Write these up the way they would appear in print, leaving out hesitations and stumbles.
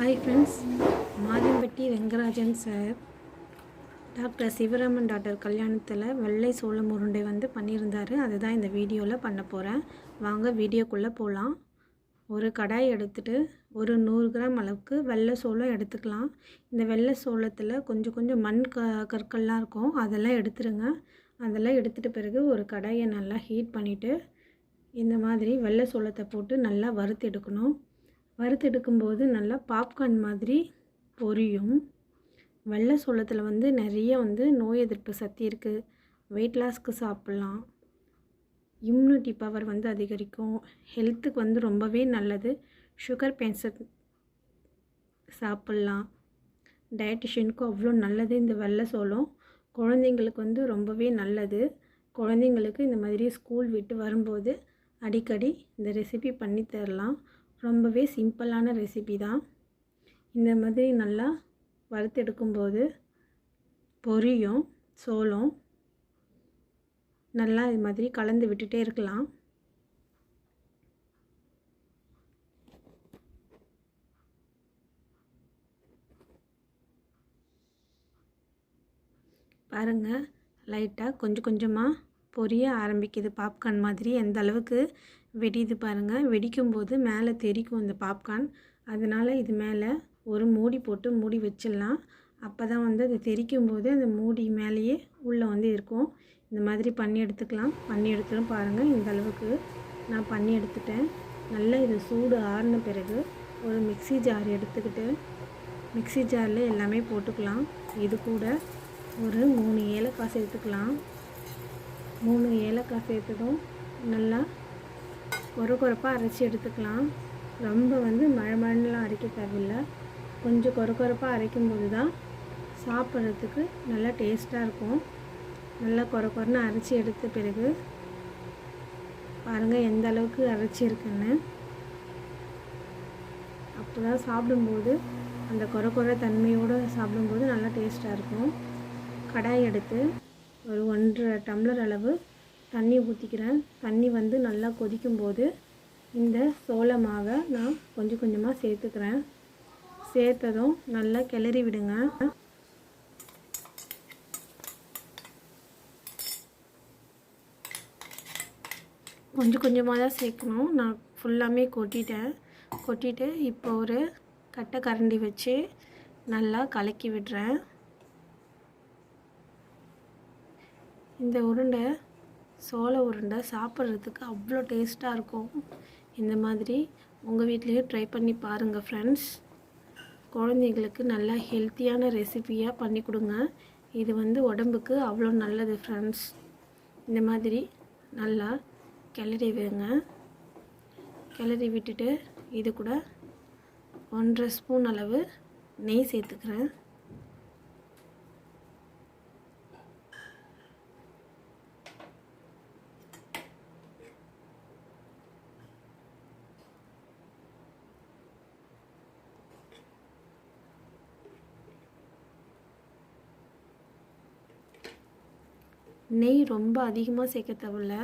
Hi friends, Madhampatti Venkarajan sir doctor Sivaraman doctor கல்யாணத்தில் வெள்ளை சோளம் உருண்டை பண்ணியிருந்தார். அதுதான் இந்த வீடியோவில் பண்ண போகிறேன். வாங்க வீடியோக்குள்ளே போகலாம். ஒரு கடாய் எடுத்துகிட்டு ஒரு 100 கிராம் அளவுக்கு வெள்ளை சோளம் எடுத்துக்கலாம். இந்த வெள்ளை சோளத்தில் கொஞ்சம் மண் கற்கள்லாம் இருக்கும், அதெல்லாம் எடுத்துருங்க. அதெல்லாம் எடுத்துகிட்ட பிறகு ஒரு கடாயை நல்லா ஹீட் பண்ணிவிட்டு இந்த மாதிரி வெள்ளை சோளத்தை போட்டு நல்லா வறுத்து எடுக்கணும். வறுத்து எடுக்கும்போது நல்லா பாப்கார்ன் மாதிரி பொரியும். வெள்ளை சோளத்தில் நிறைய நோய் எதிர்ப்பு சக்தி இருக்குது. வெயிட் லாஸ்க்கு சாப்பிட்லாம். இம்யூனிட்டி பவர் அதிகரிக்கும். ஹெல்த்துக்கு ரொம்பவே நல்லது. சுகர் பேஷண்ட் சாப்பிட்லாம். டயட்டிஷியனுக்கும் அவ்வளோ நல்லது இந்த வெள்ளை சோளம். குழந்தைங்களுக்கு ரொம்பவே நல்லது. குழந்தைங்களுக்கு இந்த மாதிரி ஸ்கூல் விட்டு வரும்போது அடிக்கடி இந்த ரெசிபி பண்ணி தரலாம். ரொம்பவே சிம்பிளான ரெசிபி தான். இந்த மாதிரி நல்லா வறுத்தெடுக்கும்போது பொரியும் சோளம். நல்லா இது மாதிரி கலந்து விட்டுட்டே இருக்கலாம். பாருங்கள், லைட்டாக கொஞ்சமாக பொரிய ஆரம்பிக்குது. பாப்கார்ன் மாதிரி எந்த அளவுக்கு வெடிது பாருங்கள். வெடிக்கும்போது மேலே தெரிக்கும் இந்த பாப்கார்ன். அதனால் இது மேலே ஒரு மூடி போட்டு மூடி வச்சிடலாம். அப்போ தான் அது தெரிக்கும்போது அந்த மூடி மேலேயே உள்ளே இருக்கும். இந்த மாதிரி பண்ணி எடுத்துக்கலாம். பண்ணி எடுத்துடும் பாருங்கள். இந்த அளவுக்கு நான் பண்ணி எடுத்துட்டேன். நல்லா இது சூடு ஆறின பிறகு ஒரு மிக்ஸி ஜார் எடுத்துக்கிட்டு மிக்ஸி ஜாரில் எல்லாமே போட்டுக்கலாம். இது கூட ஒரு 3 ஏலக்காய் சேர்த்துக்கலாம். 3 ஏலக்காய் சேர்த்ததும் நல்லா கொரப்பாக அரைச்சி எடுத்துக்கலாம். ரொம்ப மழைலாம் அரைக்க தேவையில்லை. கொஞ்சம் கொரப்பாக அரைக்கும்போது தான் சாப்பிட்றதுக்கு நல்லா டேஸ்ட்டாக இருக்கும். நல்லா கொரன்னு அரைச்சி எடுத்த பிறகு பாருங்கள் எந்த அளவுக்கு அரைச்சிருக்குன்னு. அப்போ தான் சாப்பிடும்போது அந்த கொர தன்மையோடு சாப்பிடும்போது நல்லா டேஸ்ட்டாக இருக்கும். கடாய் எடுத்து ஒரு 1.5 டம்ளர் அளவு தண்ணி ஊற்றிக்கிறேன். தண்ணி நல்லா கொதிக்கும்போது இந்த சோள மாவை நான் கொஞ்சமாக சேர்த்துக்கிறேன். சேர்த்ததும் நல்லா கிளறி விடுங்க. கொஞ்சமாக தான் சேர்க்கணும். நான் ஃபுல்லாமே கொட்டிட்டு இப்போ ஒரு கட்டை கரண்டி வச்சு நல்லா கலக்கி விடுறேன். இந்த உருண்டை சோள உருண்டை சாப்பிட்றதுக்கு அவ்வளோ டேஸ்ட்டாக இருக்கும். இந்த மாதிரி உங்கள் வீட்லேயே ட்ரை பண்ணி பாருங்கள் ஃப்ரெண்ட்ஸ். குழந்தைங்களுக்கு நல்லா ஹெல்த்தியான ரெசிபியாக பண்ணி கொடுங்க. இது உடம்புக்கு அவ்வளோ நல்லது ஃப்ரெண்ட்ஸ். இந்த மாதிரி நல்லா கிளறி விடுங்க. கிளறி விட்டுட்டு இது கூட 1.5 ஸ்பூன் அளவு நெய் சேர்த்துக்கிறேன். நெய் ரொம்ப அதிகமாக சேர்க்க தேவையில்ல.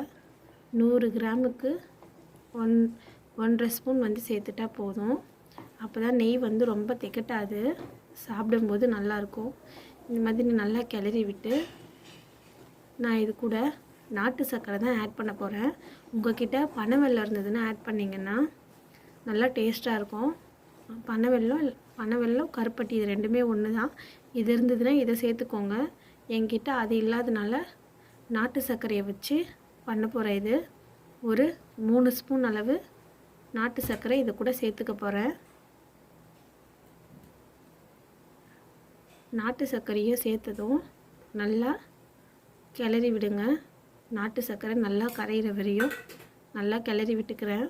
100 கிராமுக்கு 1.5 ஸ்பூன் சேர்த்துட்டா போதும். அப்போ தான் நெய் ரொம்ப திகட்டாது, சாப்பிடும்போது நல்லாயிருக்கும். இந்த மாதிரி நல்லா கிளறி விட்டு நான் இது கூட நாட்டு சர்க்கரை தான் ஆட் பண்ண போகிறேன். உங்கள்கிட்ட பனைவெல்லம் இருந்ததுன்னா ஆட் பண்ணிங்கன்னா நல்லா டேஸ்ட்டாக இருக்கும். பனைவெல்லம் கருப்பட்டி இது ரெண்டுமே ஒன்று தான். இது இருந்ததுன்னா இதை சேர்த்துக்கோங்க. என்கிட்ட அது இல்லாதனால நாட்டு சர்க்கரையை வச்சு பண்ண போகிறேன். இது ஒரு 3 ஸ்பூன் அளவு நாட்டு சர்க்கரை இது கூட சேர்த்துக்க போகிறேன். நாட்டு சர்க்கரையை சேர்த்ததும் நல்லா கிளறி விடுங்க. நாட்டு சர்க்கரை நல்லா கரையிற வரையும் நல்லா கிளறி விட்டுக்கிறேன்.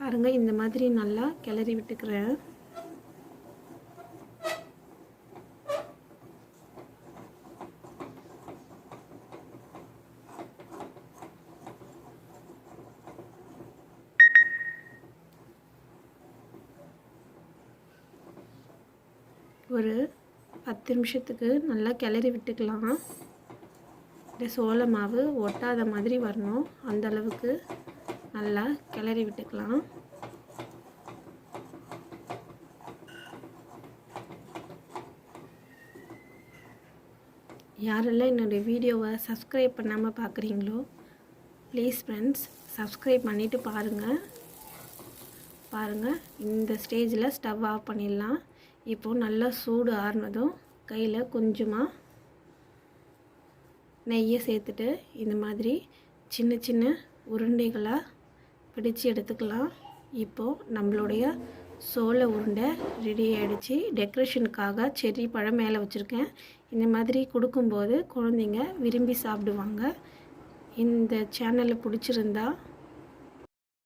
பாருங்கள், இந்த மாதிரி நல்லா கிளறி விட்டுக்கிறேன். ஒரு 10 நிமிஷத்துக்கு நல்லா கிளறி விட்டுக்கலாம். இந்த சோள மாவு ஒட்டாத மாதிரி வரணும். அந்த அளவுக்கு நல்லா கிளறி விட்டுக்கலாம். யாரெல்லாம் என்னுடைய வீடியோவை சப்ஸ்கிரைப் பண்ணாமல் பார்க்குறீங்களோ ப்ளீஸ் ஃப்ரெண்ட்ஸ் சப்ஸ்கிரைப் பண்ணிவிட்டு பாருங்கள். இந்த ஸ்டேஜில் ஸ்டவ் ஆஃப் பண்ணிடலாம். இப்போது நல்லா சூடு ஆறுனதும் கையில் கொஞ்சமாக நெய்யை சேர்த்துட்டு இந்த மாதிரி சின்ன சின்ன உருண்டைகளாக பிடிச்சு எடுத்துக்கலாம். இப்போது நம்மளுடைய சோள உருண்டை ரெடி ஆகிடுச்சு. டெக்கரேஷனுக்காக செர்ரி பழம் மேலே வச்சுருக்கேன். இந்த மாதிரி கொடுக்கும்போது குழந்தைங்க விரும்பி சாப்பிடுவாங்க. இந்த சேனலை பிடிச்சிருந்தா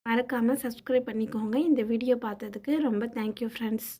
மறக்காமல் சப்ஸ்கிரைப் பண்ணிக்கோங்க. இந்த வீடியோ பார்த்ததுக்கு ரொம்ப தேங்க்யூ ஃப்ரெண்ட்ஸ்.